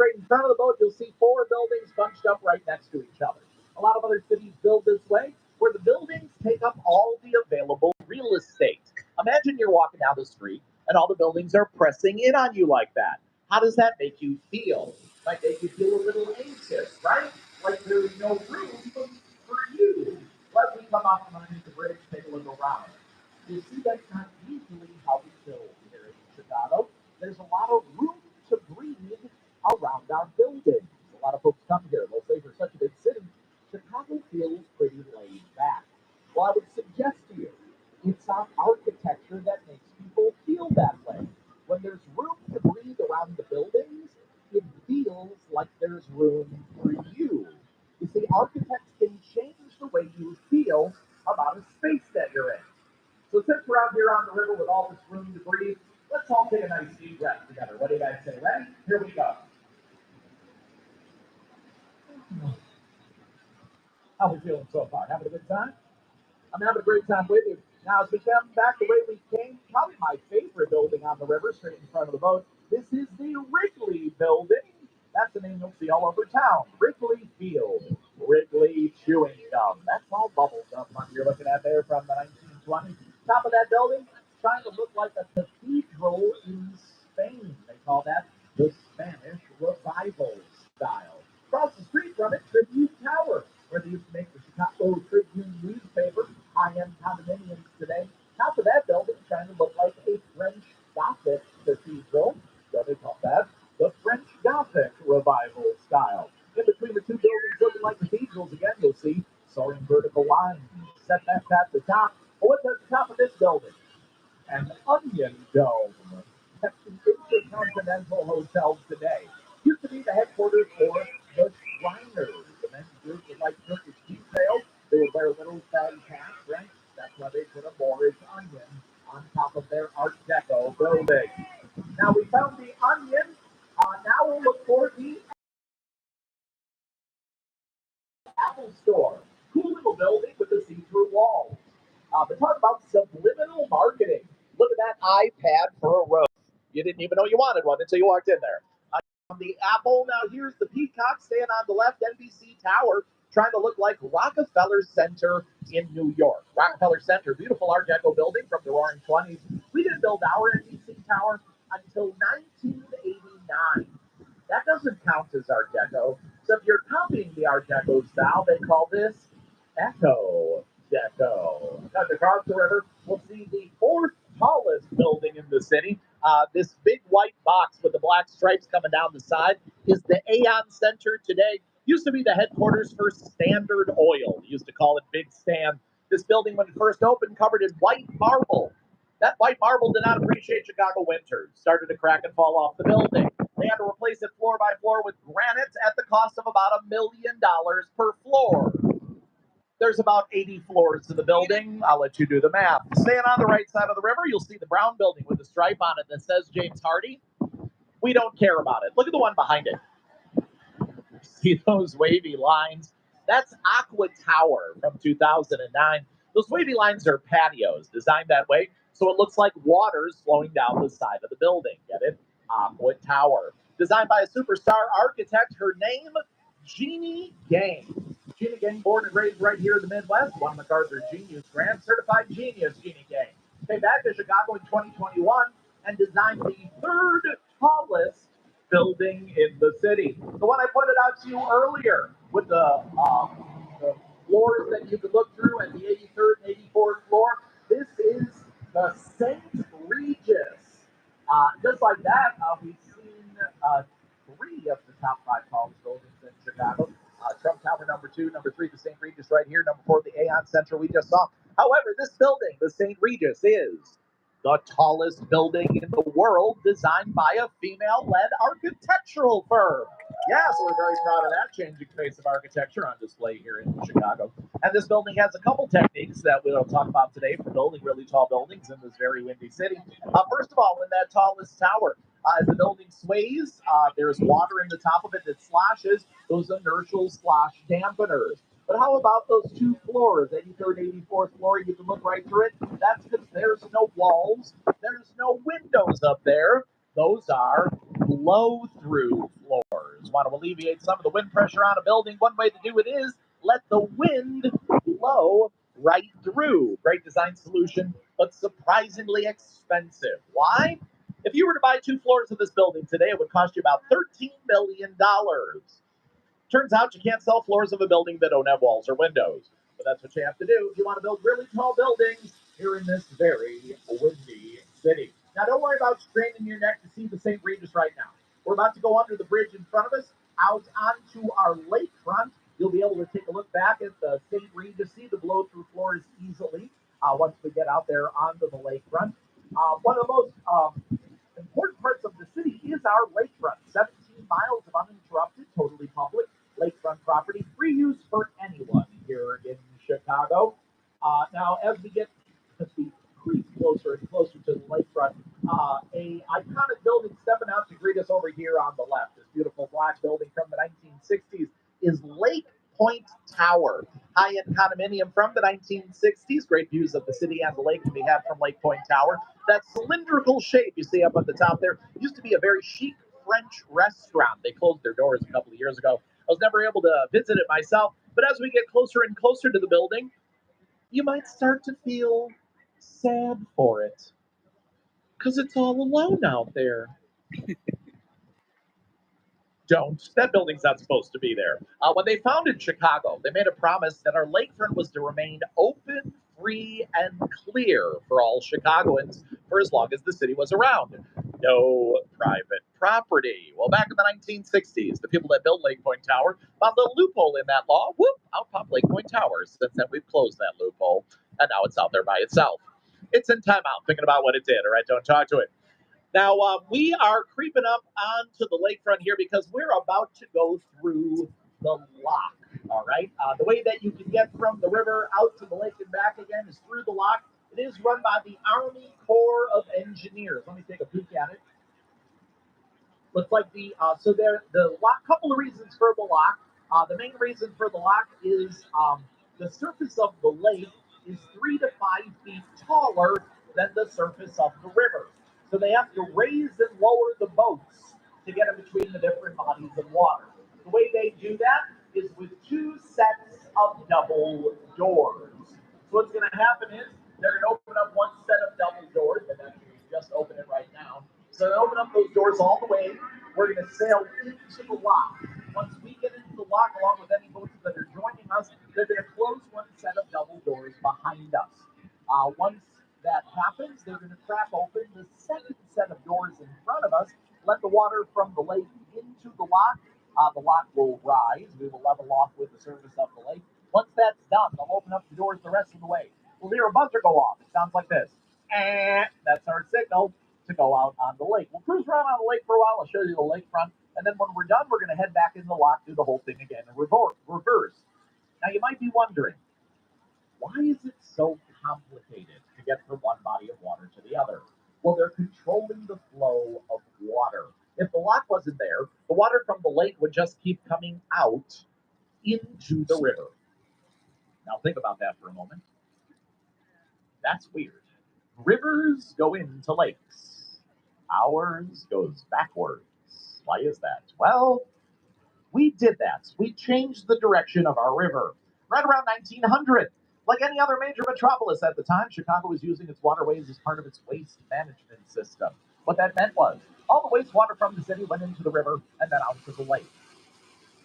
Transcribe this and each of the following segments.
straight in front of the boat, you'll see four buildings bunched up right next to each other. A lot of other cities build this way, where the buildings take up all the available real estate. Imagine you're walking down the street and all the buildings are pressing in on you like that. How does that make you feel? Might make you feel a little anxious, right? Like there's no room for you. Let me come off from underneath the bridge, take a look around. You see, that's not usually how we feel here in Chicago. There's a lot of room to breathe around our buildings. A lot of folks come here. They'll say for such a big city, Chicago feels pretty laid back. Well, I would suggest to you, it's our architecture that makes people feel that way. When there's room to breathe around the buildings, it feels like there's room for you. You see, architects can change the way you feel about a space that you're in. So since we're out here on the river with all this room to breathe, let's all take a nice deep breath together. What do you guys say? Ready? Here we go. How are we feeling so far? Having a good time? I'm having a great time with you. Now, as we come back the way we came, probably my favorite building on the river, straight in front of the boat, this is the Wrigley Building. That's the name you'll see all over town. Wrigley Field. Wrigley Chewing Gum. That's all bubble gum you're looking at there from the 1920s. Top of that building, trying to look like a cathedral in Spain. They call that the Spanish Revival style. Across the street from it, Tribune Tower, where they used to make the Chicago Tribune newspaper. High-end condominiums today. Top of that building trying to look like a French Gothic cathedral. So they call that the French Gothic Revival style. In between the two buildings looking like cathedrals, again, you'll see soaring vertical lines set back at the top. Well, what's at the top of this building? An onion dome. That's the Intercontinental Hotel today. Used to be the headquarters for the Shriners. The men's group would like Turkish details. They would wear little baggy hats, right? That's why they put a Moorish onion on top of their Art Deco building. Now we found the onion. Now we'll look for the Apple Store. Cool little building with the see-through walls. But talk about subliminal marketing. Look at that iPad for a roof. You didn't even know you wanted one until you walked in there. The Apple, now here's the Peacock staying on the left, NBC Tower, trying to look like Rockefeller Center in New York. Rockefeller Center, beautiful Art Deco building from the Roaring 20s. We didn't build our NBC Tower until 1989. That doesn't count as Art Deco. So if you're copying the Art Deco style, they call this Echo Deco. Cut across the river, we'll see the fourth tallest building in the city. This big white box with the black stripes coming down the side is the Aon Center today. Used to be the headquarters for Standard Oil. Used to call it Big Stan. This building, when it first opened, covered in white marble. That white marble did not appreciate Chicago winters. Started to crack and fall off the building. They had to replace it floor by floor with granite at the cost of about $1 million per floor. There's about 80 floors to the building. I'll let you do the math. Staying on the right side of the river, you'll see the brown building with a stripe on it that says James Hardy. We don't care about it. Look at the one behind it. See those wavy lines? That's Aqua Tower from 2009. Those wavy lines are patios designed that way so it looks like water's flowing down the side of the building. Get it? Aqua Tower. Designed by a superstar architect. Her name, Jeannie Gang. Jeannie Gang, born and raised right here in the Midwest, won MacArthur Genius Grant, certified genius Jeannie Gang. Came back to Chicago in 2021 and designed the third tallest building in the city. The one I pointed out to you earlier with the floors that you could look through at the 83rd and 84th floor. This is the St. Regis. Just like that, we've seen 3 of the top 5 tallest buildings in Chicago. Trump Tower, number 2, number 3, the St. Regis right here, number 4, the Aon Center we just saw. However, this building, the St. Regis, is the tallest building in the world, designed by a female-led architectural firm. Yes, we're very proud of that changing face of architecture on display here in Chicago. And this building has a couple techniques that we'll talk about today for building really tall buildings in this very windy city. First of all, in that tallest tower, as the building sways, there's water in the top of it that sloshes, those inertial slosh dampeners. But how about those 2 floors, 83rd, 84th floor? You can look right through it. That's because there's no walls. There's no windows up there. Those are blow-through floors. floors. Want to alleviate some of the wind pressure on a building? One way to do it is let the wind blow right through. Great design solution, but surprisingly expensive. Why? If you were to buy 2 floors of this building today, it would cost you about $13 million. Turns out you can't sell floors of a building that don't have walls or windows. But that's what you have to do if you want to build really tall buildings here in this very windy city. Now, don't worry about straining your neck to see the St. Regis right now. We're about to go under the bridge in front of us, out onto our lakefront. You'll be able to take a look back at the St. Regis, see the blow-through floors easily once we get out there onto the lakefront. One of the most important parts of the city is our lakefront. 17 miles of uninterrupted, totally public lakefront property, free use for anyone here in Chicago. Now, as we get creep closer and closer to the lakefront, a iconic building stepping out to greet us over here on the left. This beautiful black building from the 1960s is Lake Point Tower. High-end condominium from the 1960s. Great views of the city and the lake can be had from Lake Point Tower. That cylindrical shape you see up at the top there used to be a very chic French restaurant. They closed their doors a couple of years ago. I was never able to visit it myself, but as we get closer and closer to the building, you might start to feel sad for it because it's all alone out there. Don't. That building's not supposed to be there. When they founded Chicago, they made a promise that our lakefront was to remain open, free, and clear for all Chicagoans for as long as the city was around. No private property. Well, back in the 1960s, the people that built Lake Point Tower found a loophole in that law. Whoop, out popped Lake Point Tower. Since then, we've closed that loophole, and now it's out there by itself. It's in timeout, thinking about what it did, all right? Don't talk to it. Now, we are creeping up onto the lakefront here because we're about to go through the lock, all right? The way that you can get from the river out to the lake and back again is through the lock. It is run by the Army Corps of Engineers. Let me take a peek at it. Looks like the lock, couple of reasons for the lock. The main reason for the lock is the surface of the lake is 3 to 5 feet taller than the surface of the river. So they have to raise and lower the boats to get in between the different bodies of water. The way they do that is with 2 sets of double doors. So what's going to happen is they're going to open up one set of double doors, and actually just open it right now. So they open up those doors all the way. We're going to sail into the lock. Once we get into the lock, along with any boats that are joining us, they're going to close one set of double doors behind us. Once that happens, they're going to crack open the second set of doors in front of us, let the water from the lake into the lock. The lock will rise. We will level off with the surface of the lake. Once that's done, they'll open up the doors the rest of the way. We'll hear a buzzer go off. It sounds like this. And that's our signal to go out on the lake. We'll cruise around on the lake for a while. I'll show you the lakefront. And then when we're done, we're going to head back in the lock, do the whole thing again in reverse. Now, you might be wondering, why is it so complicated to get from one body of water to the other? Well, they're controlling the flow of water. If the lock wasn't there, the water from the lake would just keep coming out into the river. Now, think about that for a moment. That's weird. Rivers go into lakes. Ours goes backwards. Why is that? Well, we did that. We changed the direction of our river. Right around 1900, like any other major metropolis at the time, Chicago was using its waterways as part of its waste management system. What that meant was all the wastewater from the city went into the river and then out to the lake,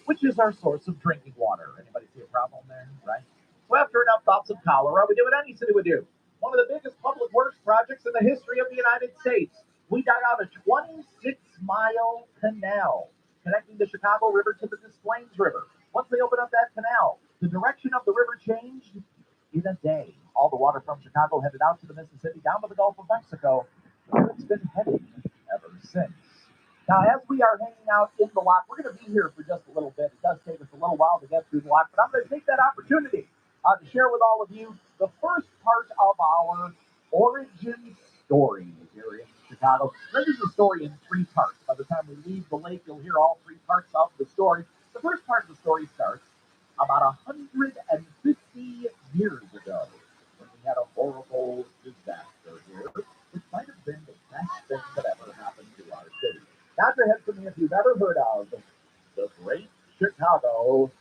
which is our source of drinking water. Anybody see a problem there, right? So after enough thoughts of cholera, we do what any city would do. One of the biggest public works projects in the history of the United States. We dug out a 26-mile canal connecting the Chicago River to the Des Plaines River. Once they opened up that canal, the direction of the river changed in a day. All the water from Chicago headed out to the Mississippi, down to the Gulf of Mexico, where it's been heading ever since. Now, as we are hanging out in the lock, we're going to be here for just a little bit. It does take us a little while to get through the lock, but I'm going to take that opportunity to share with all of you the first part of our origin story here in Chicago. This is a story in 3 parts. By the time we leave the lake, you'll hear all 3 parts of the story. The first part of the story starts about 150 years ago when we had a horrible disaster here. It might have been the best thing that ever happened to our city. Nod your head for me if you've ever heard of the Great Chicago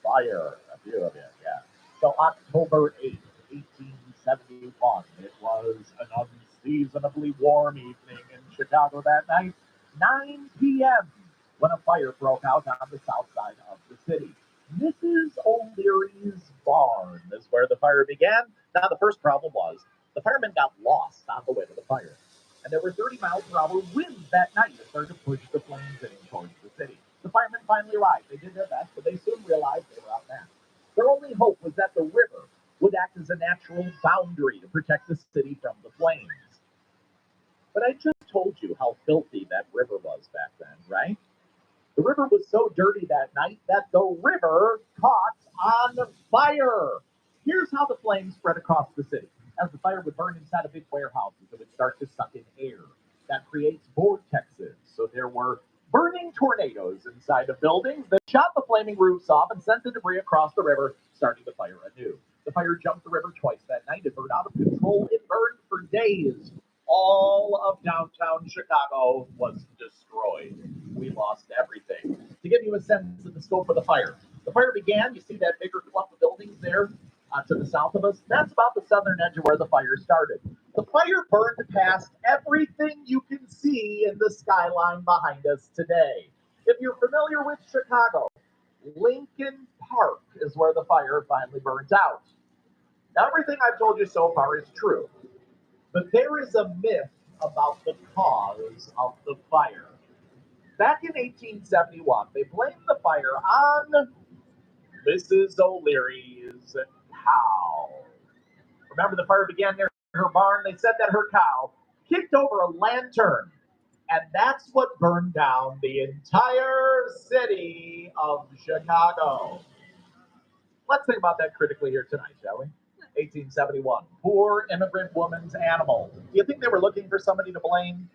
Fire. A few of you, yeah. So October 8th, 1871. It was an unseasonably warm evening in Chicago that night. 9 p.m. when a fire broke out on the south side of the city. Mrs. O'Leary's barn is where the fire began. Now, the first problem was the firemen got lost on the way to the fire. And there were 30 miles per hour winds that night that started to push the flames in towards the city. The firemen finally arrived. They did their best, but they soon realized they were outmatched. Their only hope was that the river would act as a natural boundary to protect the city from the flames. But I just told you how filthy that river was back then, right? The river was so dirty that night that the river caught on fire. Here's how the flames spread across the city. As the fire would burn inside of big warehouses, it would start to suck in air. That creates vortexes. So there were burning tornadoes inside of buildings that shot the flaming roofs off and sent the debris across the river, starting the fire anew. The fire jumped the river twice that night. It burned out of control. It burned for days. All of downtown Chicago was destroyed. We lost everything. To give you a sense of the scope of the fire began. You see that bigger clump of buildings there to the south of us? That's about the southern edge of where the fire started. The fire burned past everything you can see in the skyline behind us today. If you're familiar with Chicago, Lincoln Park is where the fire finally burns out. Now, everything I've told you so far is true. But there is a myth about the cause of the fire. Back in 1871, they blamed the fire on Mrs. O'Leary's cow. Remember, the fire began near her barn. They said that her cow kicked over a lantern, and that's what burned down the entire city of Chicago. Let's think about that critically here tonight, shall we? 1871. Poor immigrant woman's animal. Do you think they were looking for somebody to blame?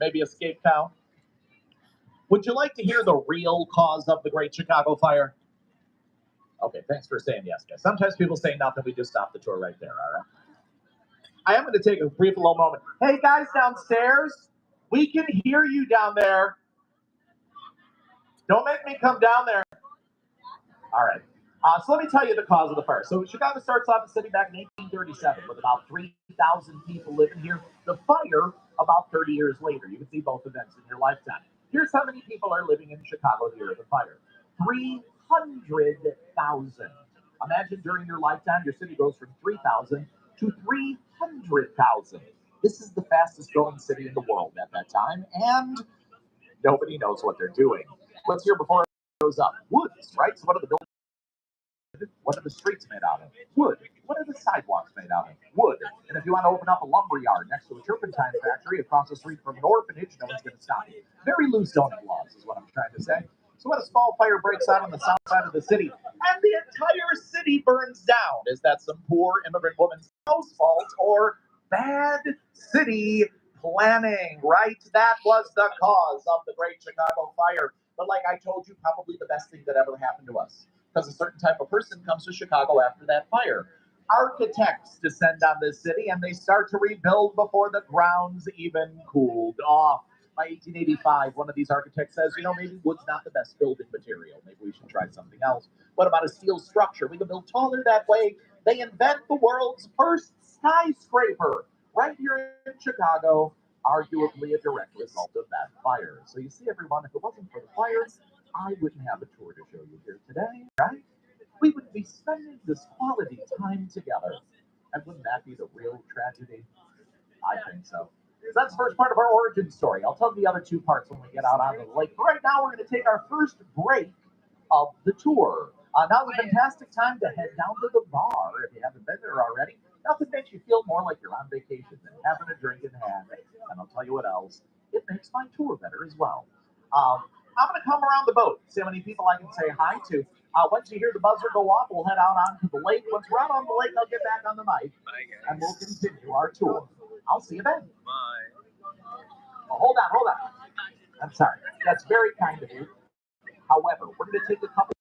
Maybe a scape cow? Would you like to hear the real cause of the Great Chicago Fire? Okay, thanks for saying yes, guys. Sometimes people say nothing. We just stop the tour right there, all right? I am going to take a brief little moment. Hey, guys downstairs, we can hear you down there. Don't make me come down there. All right. So let me tell you the cause of the fire. So Chicago starts off the city back in 1837 with about 3,000 people living here. The fire about 30 years later. You can see both events in your lifetime. Here's how many people are living in Chicago the year of the fire. 300,000. Imagine during your lifetime, your city goes from 3,000 to 300,000. This is the fastest growing city in the world at that time, and nobody knows what they're doing. Let's hear before it goes up. Woods, right? So what are the buildings? What are the streets made out of? Wood. What are the sidewalks made out of? Wood. And if you want to open up a lumber yard next to a turpentine factory across the street from an orphanage, no one's going to stop you. Very loose zoning laws is what I'm trying to say. So when a small fire breaks out on the south side of the city and the entire city burns down, is that some poor immigrant woman's house fault or bad city planning, right? That was the cause of the Great Chicago Fire. But like I told you, probably the best thing that ever happened to us. Because a certain type of person comes to Chicago after that fire. Architects descend on this city and they start to rebuild before the grounds even cooled off. By 1885, one of these architects says, maybe wood's not the best building material. Maybe we should try something else. What about a steel structure? We can build taller that way. They invent the world's first skyscraper right here in Chicago, arguably a direct result of that fire. So you see, everyone, if it wasn't for the fire, I wouldn't have a tour to show you here today, right? We would be spending this quality time together. And wouldn't that be the real tragedy? I think so. So that's the first part of our origin story. I'll tell you the other two parts when we get out on the lake. But right now, we're going to take our first break of the tour. Now's a fantastic time to head down to the bar if you haven't been there already. Nothing makes you feel more like you're on vacation than having a drink in hand. And I'll tell you what else, it makes my tour better as well. I'm going to come around the boat, see how many people I can say hi to. Once you hear the buzzer go off, we'll head out onto the lake. Once we're out on the lake, I'll get back on the mic, and we'll continue our tour. I'll see you then. Bye. Oh, hold on. I'm sorry. That's very kind of you. However, we're going to take a couple